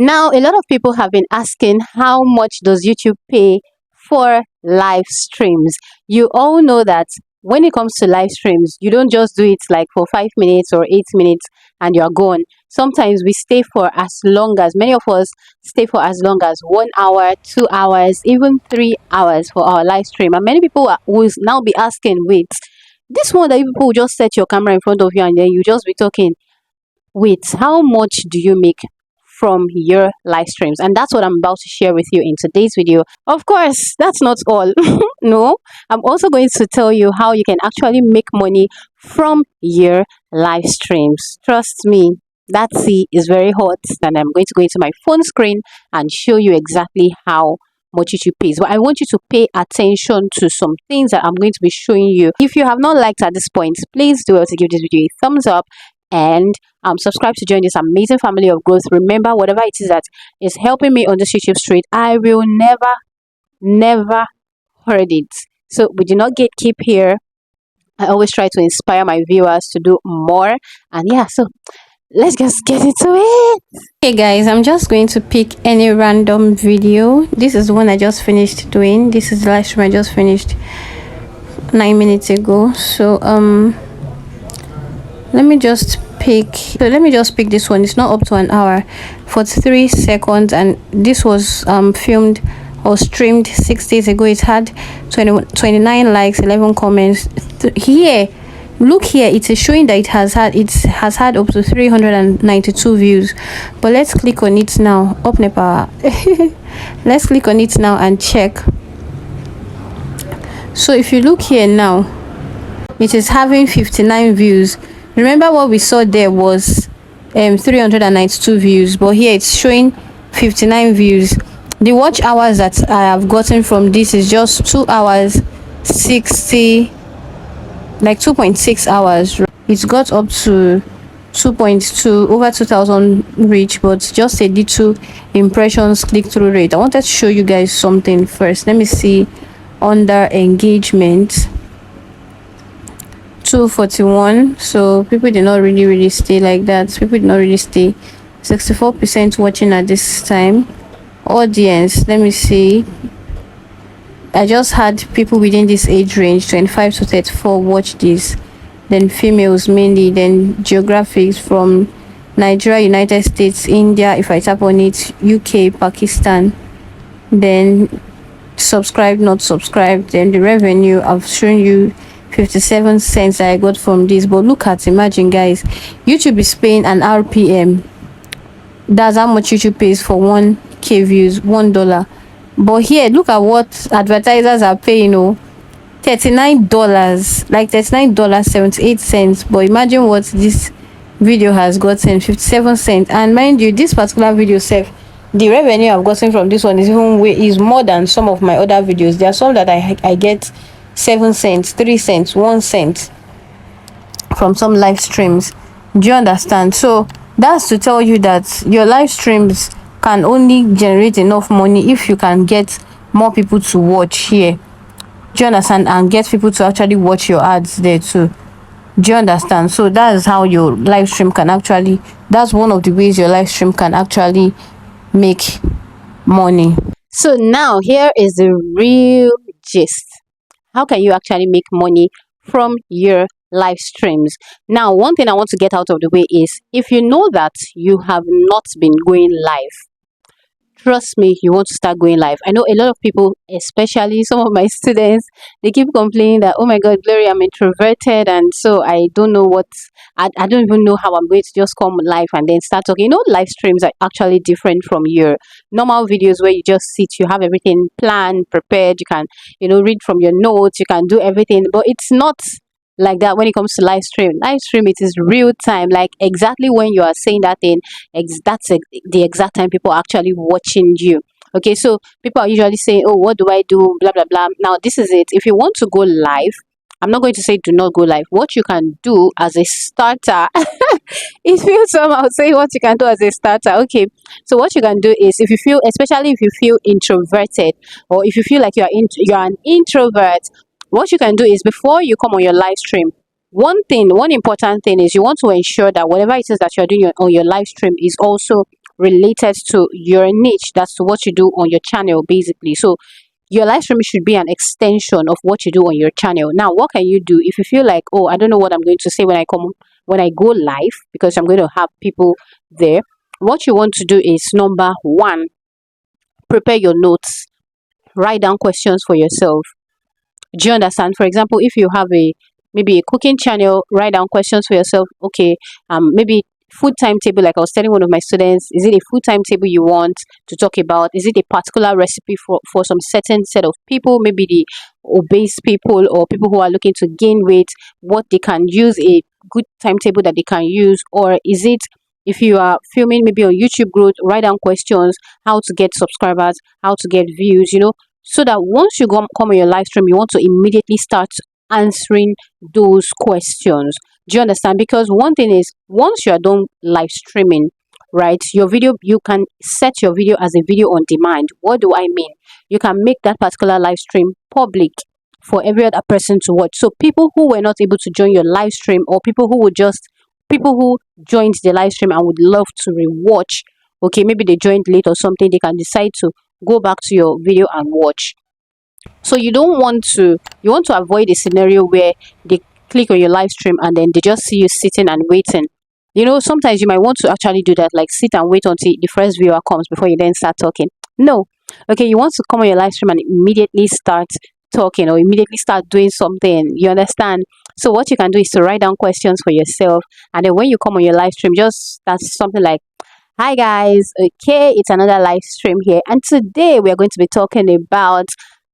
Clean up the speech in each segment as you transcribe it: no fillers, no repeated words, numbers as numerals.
Now, a lot of people have been asking, how much does YouTube pay for live streams? You all know that when it comes to live streams, you don't just do it like for 5 minutes or 8 minutes and you're gone. Sometimes we stay for as long as, many of us stay for as long as 1 hour, 2 hours, even 3 hours for our live stream. And many people will now be asking, wait, this one that you people will just set your camera in front of you and then you just be talking. Wait, how much do you make from your live streams? And that's what I'm about to share with you in today's video. Of course, that's not all. No, I'm also going to tell you how you can actually make money from your live streams. Trust me, that tea is very hot, and I'm going to go into my phone screen and show you exactly how much YouTube pays. But I want you to pay attention to some things that I'm going to be showing you. If you have not liked at this point, please do well to give this video a thumbs up and subscribe to join this amazing family of growth. Remember, whatever it is that is helping me on this YouTube street, I will never hurt it. So we do not gatekeep here. I always try to inspire my viewers to do more. And yeah, so let's just get into it. Hey guys, I'm just going to pick any random video. This is the one I just finished doing. This is the live stream I just finished 9 minutes ago. So let me just pick this one. It's not up to an hour, 43 seconds, and this was filmed or streamed 6 days ago. It had 29 likes, 11 comments. Here, look here, it is showing that it has had up to 392 views. But let's click on it now. Up Nepal. Let's click on it now and check. So if you look here now, it is having 59 views. Remember what we saw there was 392 views, but here it's showing 59 views. The watch hours that I have gotten from this is just 2 hours 60, like 2.6 hours. It's got up to 2.2, over 2,000 reach, but just a little impressions click-through rate. I wanted to show you guys something first. Let me see. Under engagement, 241. So people did not really stay like that. People did not really stay. 64% watching at this time. Audience, let me see. I just had people within this age range, 25 to 34, watch this. Then females mainly. Then geographics from Nigeria, United States, India. If I tap on it, UK, Pakistan. Then subscribe, not subscribed. Then the revenue, I've shown you 57 cents that I got from this. But look at, imagine guys, YouTube is paying an RPM. That's how much YouTube pays for 1k views, $1. But here, look at what advertisers are paying. $39, like $39.78. But imagine what this video has gotten, 57 cents. And mind you, this particular video self, the revenue I've gotten from this one is more than some of my other videos. There are some that I get 7 cents, 3 cents, 1 cent from some live streams. Do you understand? So that's to tell you that your live streams can only generate enough money if you can get more people to watch here. Do you understand? And get people to actually watch your ads there too. Do you understand? So that's how your live stream can actually, that's one of the ways your live stream can actually make money. So now here is the real gist. How can you actually make money from your live streams? Now, one thing I want to get out of the way is, if you know that you have not been going live, trust me, you want to start going live. I know a lot of people, especially some of my students, they keep complaining that, oh my god, Glory, I'm introverted, and so I don't know what, I don't even know how I'm going to just come live and then start talking. You know, live streams are actually different from your normal videos where you just sit, you have everything planned, prepared, you can, read from your notes, you can do everything. But it's not like that when it comes to live stream. Live stream, it is real time, like exactly when you are saying that thing, that's the exact time people are actually watching you. Okay, so people are usually saying, oh, what do I do, blah blah blah. Now this is it. If you want to go live, I'm not going to say do not go live. What you can do as a starter, it feels somehow saying what you can do as a starter. Okay, so what you can do is, if you feel, especially if you feel introverted, or if you feel like you're an introvert, what you can do is, before you come on your live stream, one important thing is, you want to ensure that whatever it is that you're doing on your live stream is also related to your niche. That's what you do on your channel, basically. So your live stream should be an extension of what you do on your channel. Now, what can you do if you feel like, oh, I don't know what I'm going to say when I go live, because I'm going to have people there? What you want to do is, number one, prepare your notes, write down questions for yourself. Do you understand? For example, if you have maybe a cooking channel, write down questions for yourself. Okay, maybe food timetable, like I was telling one of my students, is it a food timetable you want to talk about? Is it a particular recipe for some certain set of people, maybe the obese people or people who are looking to gain weight, what they can use, a good timetable that they can use? Or is it, if you are filming maybe on YouTube growth, write down questions, how to get subscribers, how to get views, so that once you come on your live stream, you want to immediately start answering those questions. Do you understand? Because one thing is, once you are done live streaming, right, your video, you can set your video as a video on demand. What do I mean? You can make that particular live stream public for every other person to watch. So people who were not able to join your live stream, or people who joined the live stream and would love to rewatch, okay, maybe they joined late or something, they can decide to go back to your video and watch. So you want to avoid a scenario where they click on your live stream and then they just see you sitting and waiting. Sometimes you might want to actually do that, like sit and wait until the first viewer comes before you then start talking. No. Okay, you want to come on your live stream and immediately start talking, or immediately start doing something. You understand? So what you can do is to write down questions for yourself, and then when you come on your live stream, just start something like, hi guys, okay, it's another live stream here, and today we are going to be talking about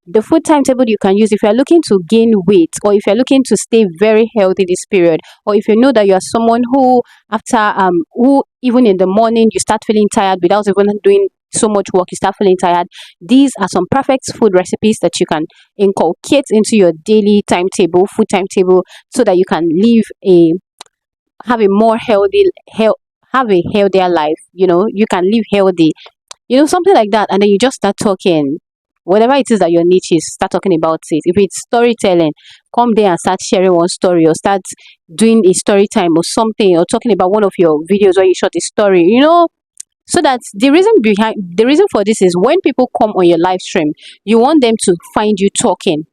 the food timetable you can use if you're looking to gain weight, or if you're looking to stay very healthy this period, or if you know that you're someone who, after who even in the morning you start feeling tired without even doing so much work, you start feeling tired. These are some perfect food recipes that you can inculcate into your daily timetable, food timetable, so that you can have a more have a healthier life. You can live healthy, something like that. And then you just start talking, whatever it is that your niche is, start talking about it. If it's storytelling, come there and start sharing one story, or start doing a story time or something, or talking about one of your videos where you shot a story, so that the reason for this is, when people come on your live stream, you want them to find you talking.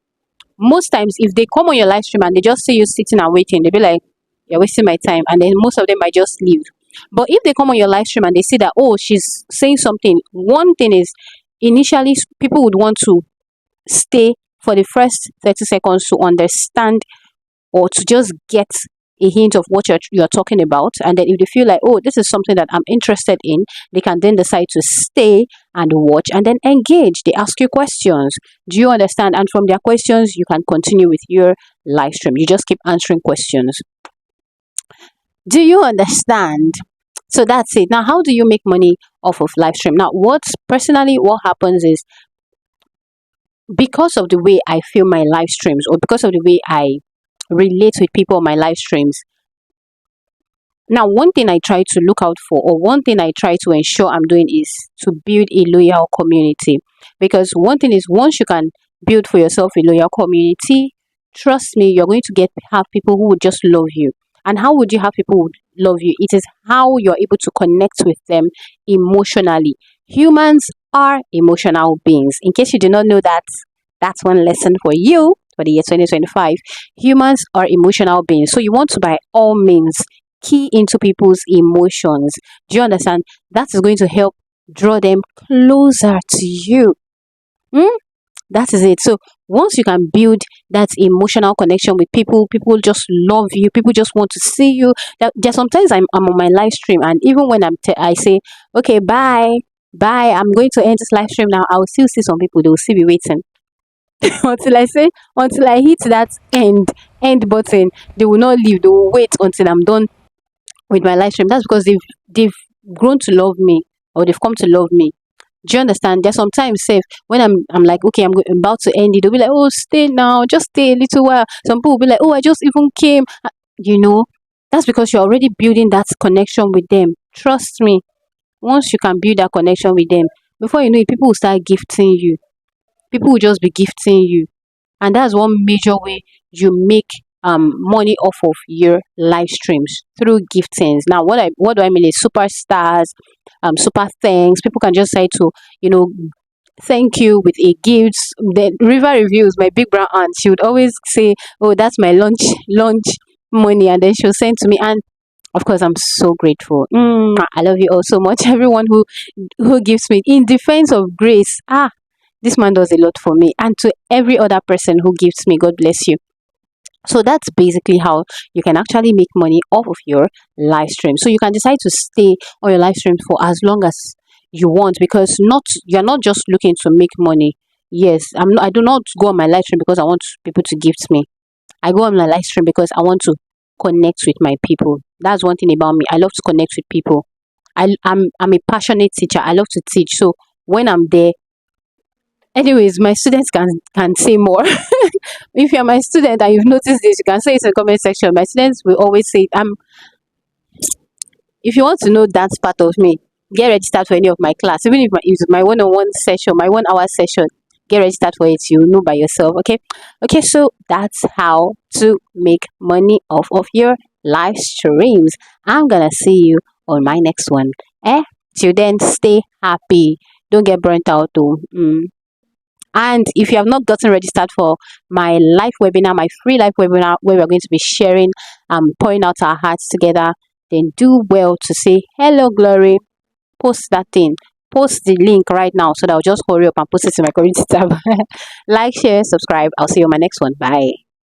Most times, if they come on your live stream and they just see you sitting and waiting, they'll be like, you're wasting my time, and then most of them might just leave. But if they come on your live stream and they see that, oh, she's saying something, one thing is, initially people would want to stay for the first 30 seconds to understand, or to just get a hint of what you're talking about. And then if they feel like, oh, this is something that I'm interested in, they can then decide to stay and watch and then engage. They ask you questions. Do you understand? And from their questions, you can continue with your live stream. You just keep answering questions. Do you understand? So that's it. Now, how do you make money off of live stream? Now, what happens is, because of the way I film my live streams, or because of the way I relate with people on my live streams, now one thing I try to look out for, or one thing I try to ensure I'm doing, is to build a loyal community. Because one thing is, once you can build for yourself a loyal community, trust me, you're going to have people who would just love you. And how would you have people who would love you? It is how you're able to connect with them emotionally. Humans are emotional beings. In case you do not know that, that's one lesson for you for the year 2025. Humans are emotional beings. So you want to, by all means, key into people's emotions. Do you understand? That is going to help draw them closer to you. That is it. So once you can build that emotional connection with people, people just love you, people just want to see you. There's sometimes I'm on my live stream, and even when I say, okay, bye, I'm going to end this live stream now, I will still see some people, they will still be waiting until I hit that end button. They will not leave, they will wait until I'm done with my live stream. That's because they've grown to love me, or they've come to love me. Do you understand? There's sometimes safe when I'm like, okay, I'm about to end it. They'll be like, oh, stay now, just stay a little while. Some people will be like, oh, I just even came. That's because you're already building that connection with them. Trust me. Once you can build that connection with them, before you know it, people will start gifting you. People will just be gifting you. And that's one major way you make money off of your live streams through giftings. Now what do I mean is superstars, super thanks. People can just say to, thank you with a gift. The River Reviews, my big brown aunt, she would always say, oh, that's my lunch money, and then she'll send to me. And of course, I'm so grateful. I love you all so much. Everyone who gives me in defense of grace. This man does a lot for me, and to every other person who gives me, God bless you. So that's basically how you can actually make money off of your live stream. So you can decide to stay on your live stream for as long as you want, because you're not just looking to make money. Yes, I do not go on my live stream because I want people to gift me. I go on my live stream because I want to connect with my people. That's one thing about me. I love to connect with people. I'm a passionate teacher. I love to teach. So when I'm there, anyways, my students can say more. If you're my student and you've noticed this, you can say it in the comment section. My students will always say, if you want to know that part of me, get registered for any of my class. Even if it's my one-on-one session, my 1 hour session, get registered for it. You'll know by yourself. Okay, so that's how to make money off of your live streams. I'm gonna see you on my next one. Till then, stay happy. Don't get burnt out though. And if you have not gotten registered for my live webinar, my free live webinar, where we're going to be sharing, pouring out our hearts together, then do well to say hello, Glory. Post that thing. Post the link right now so that I'll just hurry up and post it to my community tab. Like, share, subscribe. I'll see you on my next one. Bye.